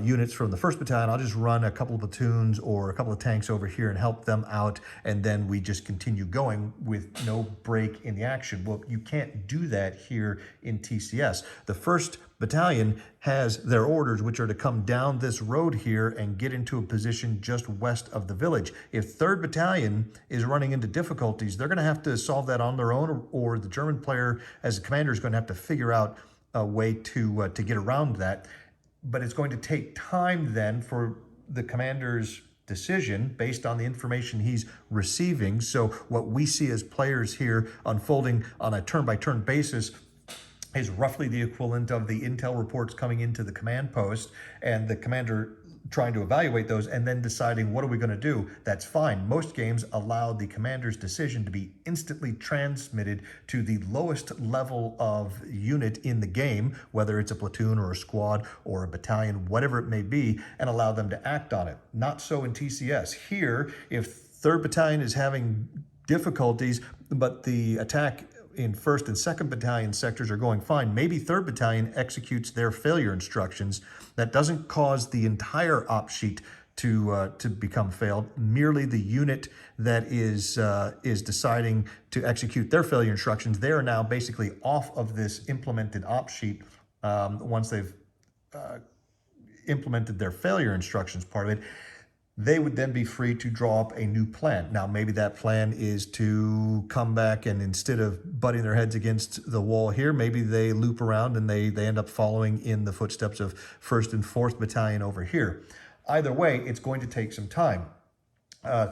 units from the 1st Battalion. I'll just run a couple of platoons or a couple of tanks over here and help them out, and then we just continue going with no break in the action. Well, you can't do that here in TCS. The 1st Battalion has their orders, which are to come down this road here and get into a position just west of the village. If 3rd Battalion is running into difficulties, they're going to have to solve that on their own, or the German player as a commander is going to have to figure out a way to get around that. But it's going to take time then for the commander's decision based on the information he's receiving. So what we see as players here unfolding on a turn-by-turn basis is roughly the equivalent of the intel reports coming into the command post and the commander trying to evaluate those and then deciding what are we going to do. That's fine. Most games allow the commander's decision to be instantly transmitted to the lowest level of unit in the game, whether it's a platoon or a squad or a battalion, whatever it may be, and allow them to act on it. Not so in TCS. Here, if 3rd Battalion is having difficulties, but the attack in 1st and 2nd Battalion sectors are going fine, maybe 3rd Battalion executes their failure instructions. That doesn't cause the entire op sheet to become failed. Merely the unit that is deciding to execute their failure instructions, they are now basically off of this implemented op sheet once they've implemented their failure instructions part of it. They would then be free to draw up a new plan. Now, maybe that plan is to come back and instead of butting their heads against the wall here, maybe they loop around and they end up following in the footsteps of 1st and 4th Battalion over here. Either way, it's going to take some time.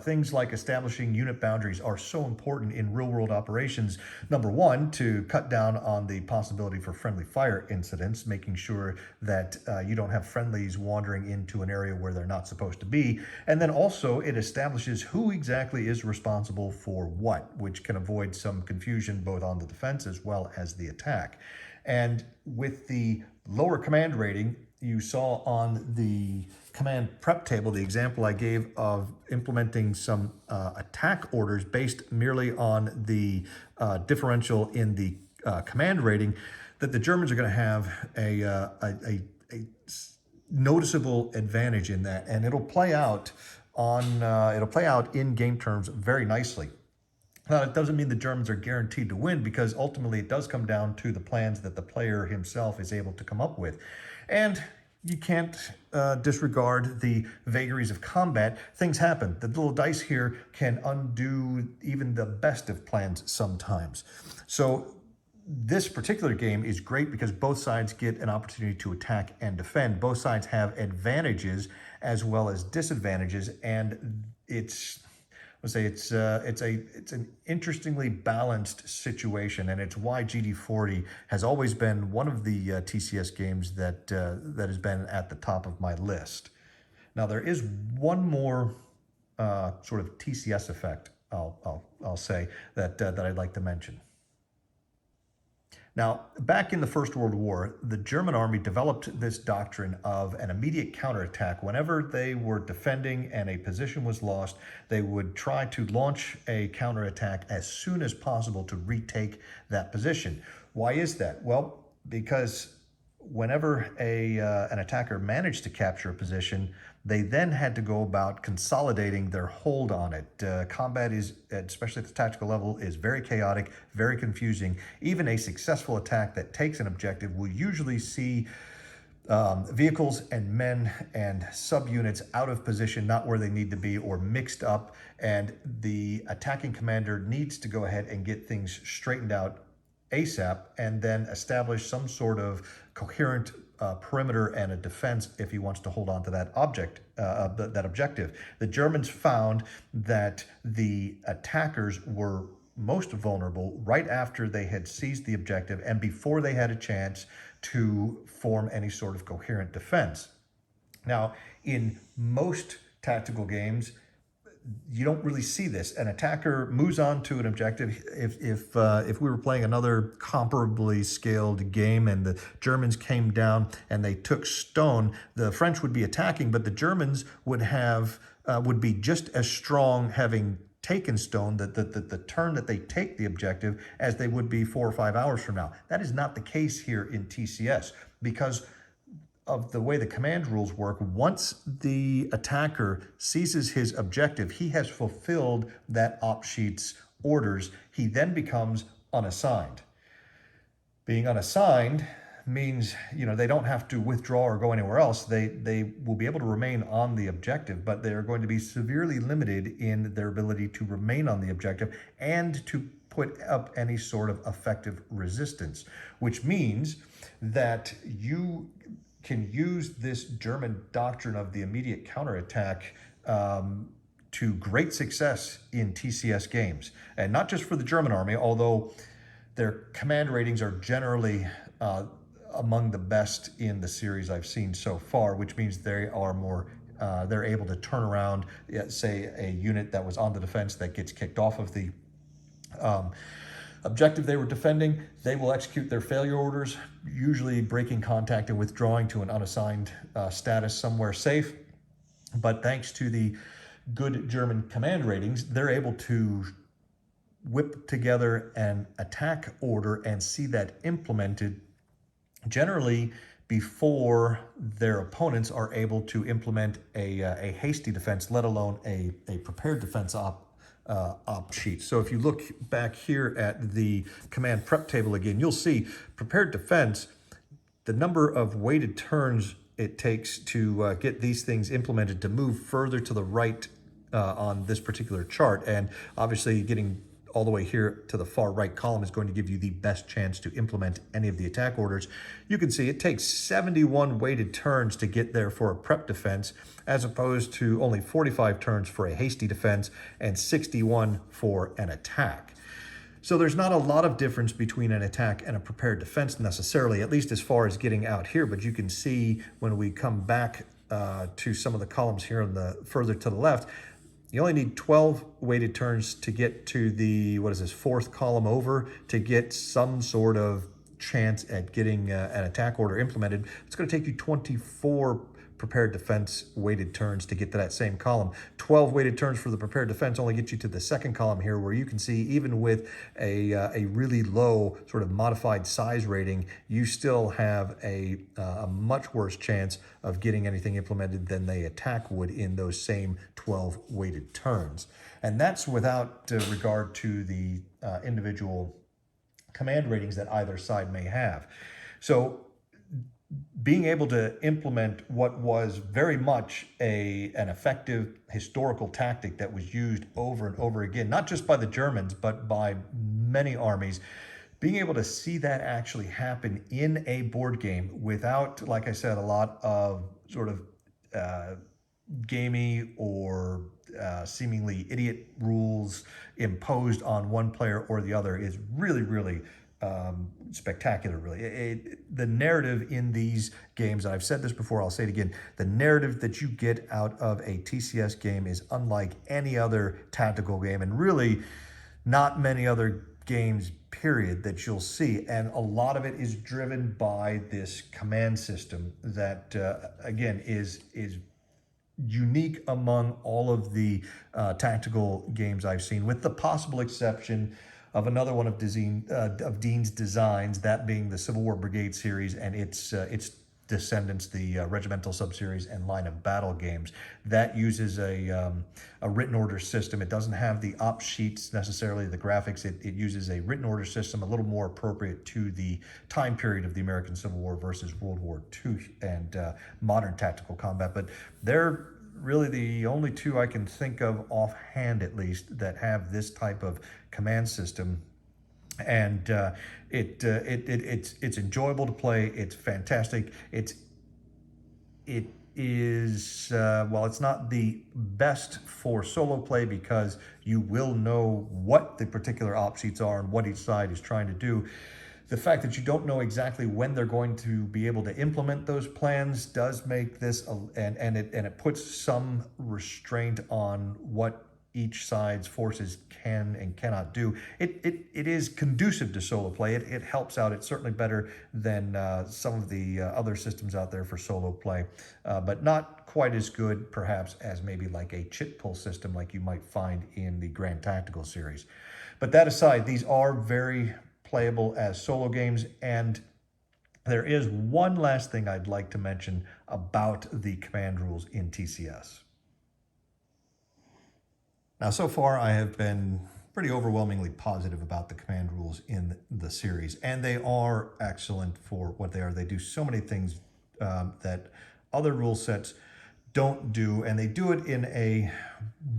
Things like establishing unit boundaries are so important in real-world operations. Number one, to cut down on the possibility for friendly fire incidents, making sure that you don't have friendlies wandering into an area where they're not supposed to be. And then also it establishes who exactly is responsible for what, which can avoid some confusion both on the defense as well as the attack. And with the lower command rating, you saw on the command prep table, the example I gave of implementing some attack orders based merely on the differential in the command rating, that the Germans are going to have a noticeable advantage in that, and it'll play out in game terms very nicely. Now, it doesn't mean the Germans are guaranteed to win, because ultimately it does come down to the plans that the player himself is able to come up with. And you can't disregard the vagaries of combat. Things happen. The little dice here can undo even the best of plans sometimes. So this particular game is great because both sides get an opportunity to attack and defend. Both sides have advantages as well as disadvantages, and it's an interestingly balanced situation, and it's why GD40 has always been one of the TCS games that has been at the top of my list. Now, there is one more sort of TCS effect, I'll say, that I'd like to mention. Now, back in the First World War, the German army developed this doctrine of an immediate counterattack. Whenever they were defending and a position was lost, they would try to launch a counterattack as soon as possible to retake that position. Why is that? Well, because whenever an attacker managed to capture a position, they then had to go about consolidating their hold on it. Combat is, especially at the tactical level, is very chaotic, very confusing. Even a successful attack that takes an objective will usually see vehicles and men and subunits out of position, not where they need to be, or mixed up. And the attacking commander needs to go ahead and get things straightened out ASAP, and then establish some sort of coherent perimeter and a defense if he wants to hold on to that objective. The Germans found that the attackers were most vulnerable right after they had seized the objective and before they had a chance to form any sort of coherent defense. Now, in most tactical games, you don't really see this. An attacker moves on to an objective. If we were playing another comparably scaled game and the Germans came down and they took stone, the French would be attacking, but the Germans would be just as strong having taken stone, the turn that they take the objective, as they would be 4 or 5 hours from now. That is not the case here in TCS, because of the way the command rules work. Once the attacker seizes his objective, he has fulfilled that op sheet's orders. He then becomes unassigned. Being unassigned means, they don't have to withdraw or go anywhere else. They will be able to remain on the objective, but they are going to be severely limited in their ability to remain on the objective and to put up any sort of effective resistance, which means that you can use this German doctrine of the immediate counterattack to great success in TCS games. And not just for the German army, although their command ratings are generally among the best in the series I've seen so far, which means they are more, they're able to turn around, say, a unit that was on the defense that gets kicked off of the objective they were defending. They will execute their failure orders, usually breaking contact and withdrawing to an unassigned status somewhere safe. But thanks to the good German command ratings, they're able to whip together an attack order and see that implemented generally before their opponents are able to implement a hasty defense, let alone a prepared defense op sheet. So if you look back here at the command prep table again, you'll see prepared defense, the number of weighted turns it takes to get these things implemented to move further to the right on this particular chart. And obviously getting all the way here to the far right column is going to give you the best chance to implement any of the attack orders. You can see it takes 71 weighted turns to get there for a prep defense, as opposed to only 45 turns for a hasty defense and 61 for an attack. So there's not a lot of difference between an attack and a prepared defense necessarily, at least as far as getting out here. But you can see when we come back to some of the columns here on the further to the left, you only need 12 weighted turns to get to the, what is this, fourth column over to get some sort of chance at getting an attack order implemented. It's going to take you 24 prepared defense weighted turns to get to that same column. 12 weighted turns for the prepared defense only get you to the second column here, where you can see even with a really low sort of modified size rating, you still have a much worse chance of getting anything implemented than the attack would in those same 12 weighted turns. And that's without regard to the individual command ratings that either side may have. So being able to implement what was very much an effective historical tactic that was used over and over again, not just by the Germans, but by many armies, being able to see that actually happen in a board game without, like I said, a lot of sort of gamey or seemingly idiot rules imposed on one player or the other is really, really spectacular, really. The narrative in these games, and I've said this before, I'll say it again, the narrative that you get out of a TCS game is unlike any other tactical game, and really not many other games, period, that you'll see. And a lot of it is driven by this command system that, again, is unique among all of the tactical games I've seen, with the possible exception of another one of Dean's designs, that being the Civil War Brigade series and its descendants, the Regimental Subseries and Line of Battle games. That uses a written order system. It doesn't have the op sheets necessarily, the graphics. It uses a written order system, a little more appropriate to the time period of the American Civil War versus World War II and modern tactical combat. But they're really the only two I can think of offhand, at least, that have this type of command system. And it's enjoyable to play. It's fantastic. It is well, it's not the best for solo play because you will know what the particular op sheets are and what each side is trying to do. The fact that you don't know exactly when they're going to be able to implement those plans does make this, and it puts some restraint on what each side's forces can and cannot do. It is conducive to solo play. It helps out. It's certainly better than some of the other systems out there for solo play, but not quite as good, perhaps, as maybe like a chit pull system like you might find in the Grand Tactical series. But that aside, these are very playable as solo games. And there is one last thing I'd like to mention about the command rules in TCS. Now, so far, I have been pretty overwhelmingly positive about the command rules in the series, and they are excellent for what they are. They do so many things that other rule sets don't do, and they do it in a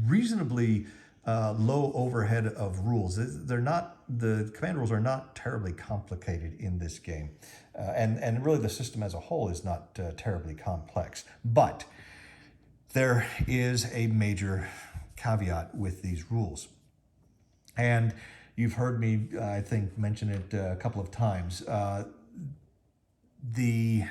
reasonably low overhead of rules. The command rules are not terribly complicated in this game. And really the system as a whole is not terribly complex. But there is a major caveat with these rules. And you've heard me, I think, mention it a couple of times. The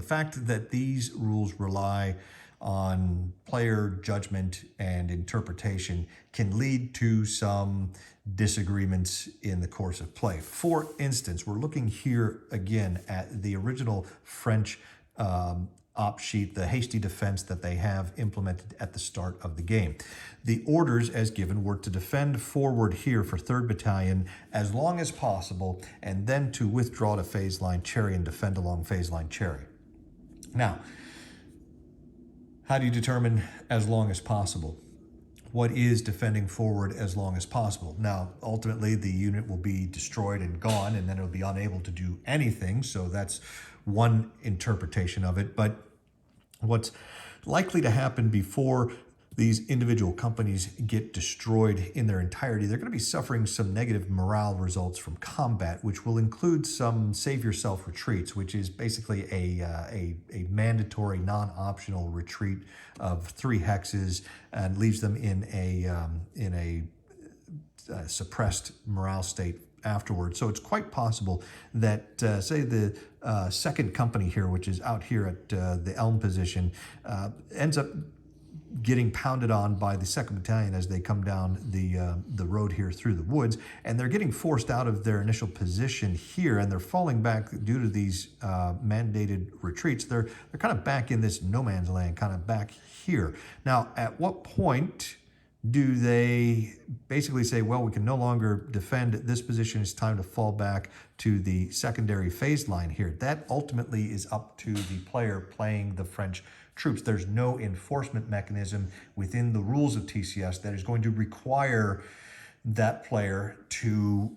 fact that these rules rely on player judgment and interpretation can lead to some disagreements in the course of play. For instance, we're looking here again at the original French op sheet, the hasty defense that they have implemented at the start of the game. The orders as given were to defend forward here for 3rd Battalion as long as possible, and then to withdraw to phase line Cherry and defend along phase line Cherry. Now, how do you determine as long as possible? What is defending forward as long as possible? Now, ultimately, the unit will be destroyed and gone, and then it'll be unable to do anything. So that's one interpretation of it. But what's likely to happen before these individual companies get destroyed in their entirety, they're going to be suffering some negative morale results from combat, which will include some save yourself retreats, which is basically a mandatory, non-optional retreat of 3 hexes and leaves them in a suppressed morale state afterwards. So it's quite possible that, say, the 2nd company here, which is out here at the Elm position, ends up getting pounded on by the 2nd Battalion as they come down the road here through the woods, and they're getting forced out of their initial position here, and they're falling back due to these mandated retreats. They're kind of back in this no man's land, kind of back here. Now, at what point do they basically say, well, we can no longer defend this position, it's time to fall back to the secondary phase line here? That ultimately is up to the player playing the French troops. There's no enforcement mechanism within the rules of TCS that is going to require that player to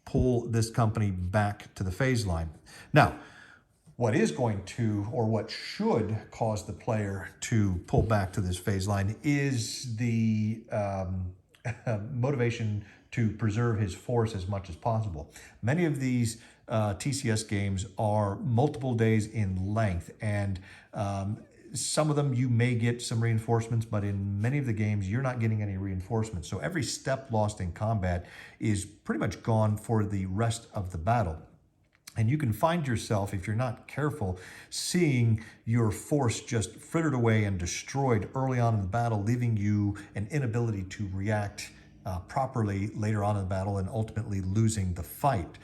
pull this company back to the phase line. Now, what is going to, or what should cause the player to pull back to this phase line is the motivation to preserve his force as much as possible. Many of these TCS games are multiple days in length, and some of them you may get some reinforcements, but in many of the games you're not getting any reinforcements. So every step lost in combat is pretty much gone for the rest of the battle. And you can find yourself, if you're not careful, seeing your force just frittered away and destroyed early on in the battle, leaving you an inability to react properly later on in the battle and ultimately losing the fight.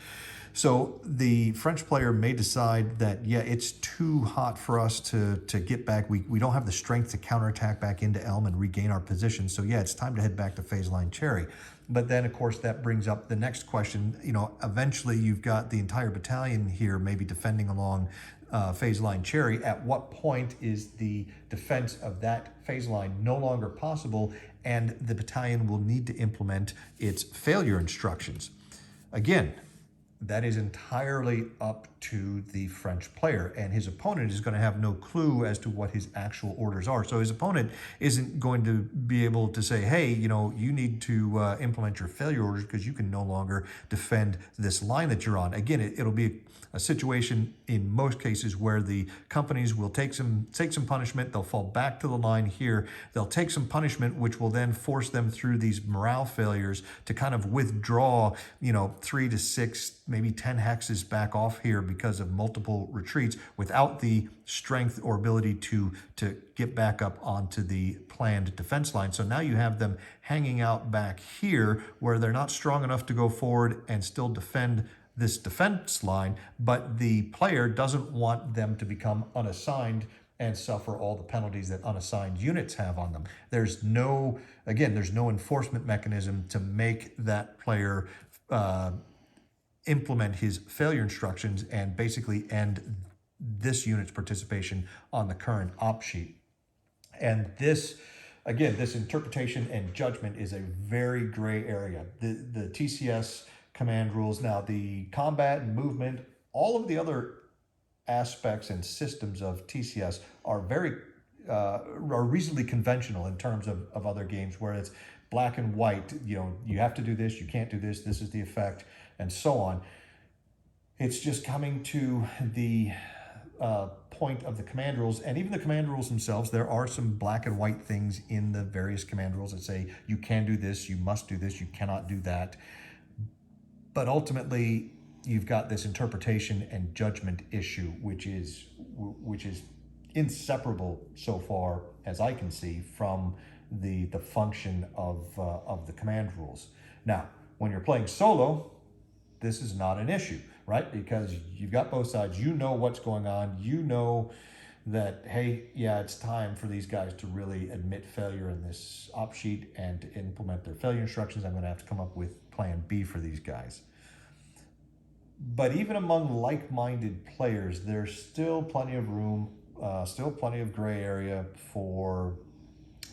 So the French player may decide that, yeah, it's too hot for us to get back. We don't have the strength to counterattack back into Elm and regain our position. So yeah, it's time to head back to phase line Cherry. But then, of course, that brings up the next question. You know, eventually you've got the entire battalion here maybe defending along phase line Cherry. At what point is the defense of that phase line no longer possible, and the battalion will need to implement its failure instructions? Again, that is entirely up to the French player, and his opponent is going to have no clue as to what his actual orders are. So his opponent isn't going to be able to say, hey, you know, you need to implement your failure orders because you can no longer defend this line that you're on. Again, it'll be a situation in most cases where the companies will take some punishment. They'll fall back to the line here. They'll take some punishment, which will then force them through these morale failures to kind of withdraw, you know, 3 to 6, maybe 10 hexes back off here because of multiple retreats without the strength or ability to get back up onto the planned defense line. So now you have them hanging out back here where they're not strong enough to go forward and still defend this defense line, but the player doesn't want them to become unassigned and suffer all the penalties that unassigned units have on them. There's no enforcement mechanism to make that player implement his failure instructions and basically end this unit's participation on the current op sheet. And this, again, this interpretation and judgment is a very gray area. The TCS command rules, now the combat and movement, all of the other aspects and systems of TCS are are reasonably conventional in terms of other games where it's black and white. You know, you have to do this, you can't do this, this is the effect, and so on. It's just coming to the point of the command rules, and even the command rules themselves, there are some black and white things in the various command rules that say you can do this, you must do this, you cannot do that. But ultimately, you've got this interpretation and judgment issue, which is inseparable so far as I can see from the function of the command rules. Now, when you're playing solo, this is not an issue, right? Because you've got both sides. You know what's going on. You know that, hey, yeah, it's time for these guys to really admit failure in this op sheet and to implement their failure instructions. I'm going to have to come up with plan B for these guys. But even among like-minded players, there's still plenty of room, still plenty of gray area for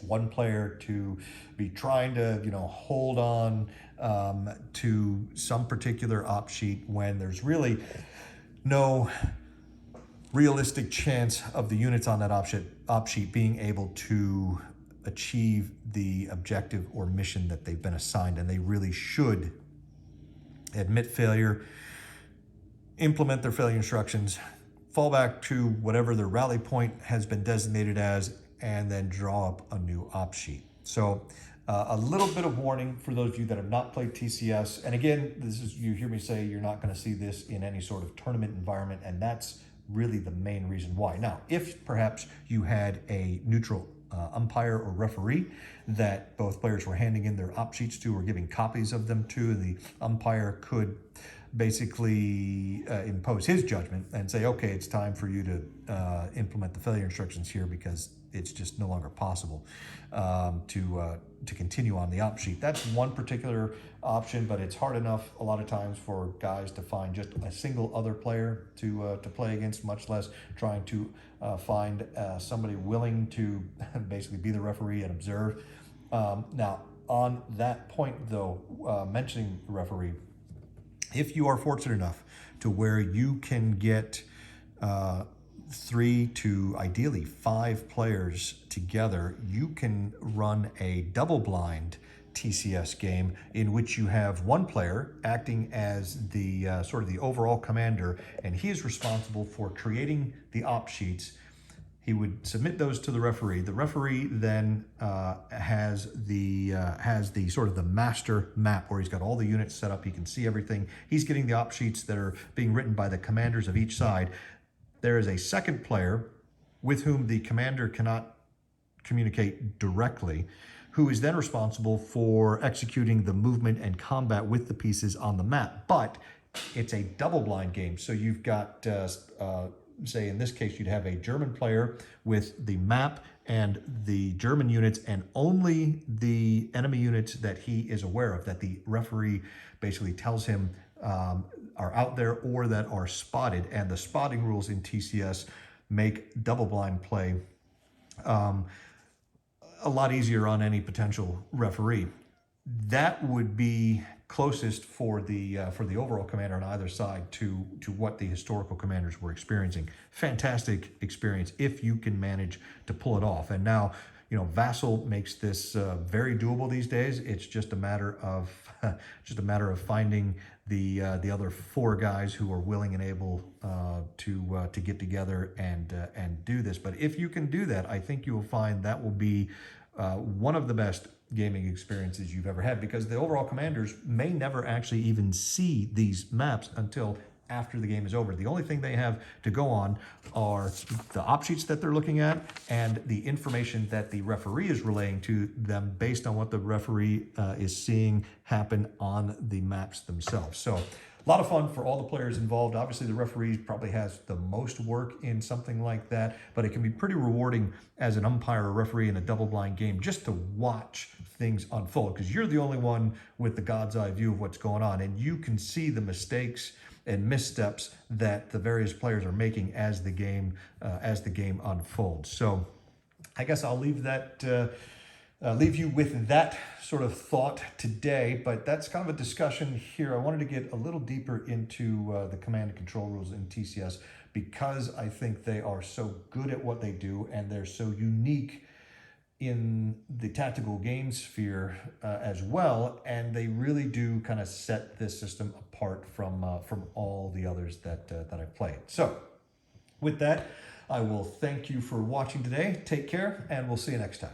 one player to be trying to, hold on to some particular op sheet when there's really no realistic chance of the units on that op sheet being able to achieve the objective or mission that they've been assigned, and they really should admit failure, implement their failure instructions, fall back to whatever their rally point has been designated as, and then draw up a new op sheet. So a little bit of warning for those of you that have not played TCS. And again, you hear me say you're not going to see this in any sort of tournament environment, and that's really the main reason why. Now, if perhaps you had a neutral umpire or referee that both players were handing in their op sheets to or giving copies of them to, the umpire could basically impose his judgment and say, okay, it's time for you to implement the failure instructions here because it's just no longer possible to continue on the op sheet. That's one particular option, but it's hard enough a lot of times for guys to find just a single other player to play against, much less trying to find somebody willing to basically be the referee and observe. Now, on that point though, mentioning the referee, if you are fortunate enough to where you can get 3 to ideally 5 players together, you can run a double-blind TCS game in which you have one player acting as the sort of the overall commander, and he is responsible for creating the op sheets. He would submit those to the referee. The referee then has the sort of the master map where he's got all the units set up. He can see everything. He's getting the op sheets that are being written by the commanders of each side. There is a second player with whom the commander cannot communicate directly, who is then responsible for executing the movement and combat with the pieces on the map. But it's a double-blind game, so you've got say in this case, you'd have a German player with the map and the German units and only the enemy units that he is aware of, that the referee basically tells him are out there or that are spotted. And the spotting rules in TCS make double-blind play a lot easier on any potential referee. That would be closest for the overall commander on either side to what the historical commanders were experiencing. Fantastic experience if you can manage to pull it off. And now, Vassal makes this very doable these days. It's just a matter of finding the other 4 guys who are willing and able to get together and do this. But if you can do that, I think you will find that will be one of the best gaming experiences you've ever had, because the overall commanders may never actually even see these maps until after the game is over. The only thing they have to go on are the op sheets that they're looking at and the information that the referee is relaying to them based on what the referee is seeing happen on the maps themselves. So a lot of fun for all the players involved. Obviously, the referee probably has the most work in something like that, but it can be pretty rewarding as an umpire or referee in a double-blind game just to watch things unfold, because you're the only one with the God's eye view of what's going on, and you can see the mistakes and missteps that the various players are making as the game unfolds. So I guess I'll leave you with that sort of thought today, but that's kind of a discussion here. I wanted to get a little deeper into the command and control rules in TCS because I think they are so good at what they do and they're so unique in the tactical game sphere as well, and they really do kind of set this system apart from all the others that I've played. So with that, I will thank you for watching today. Take care, and we'll see you next time.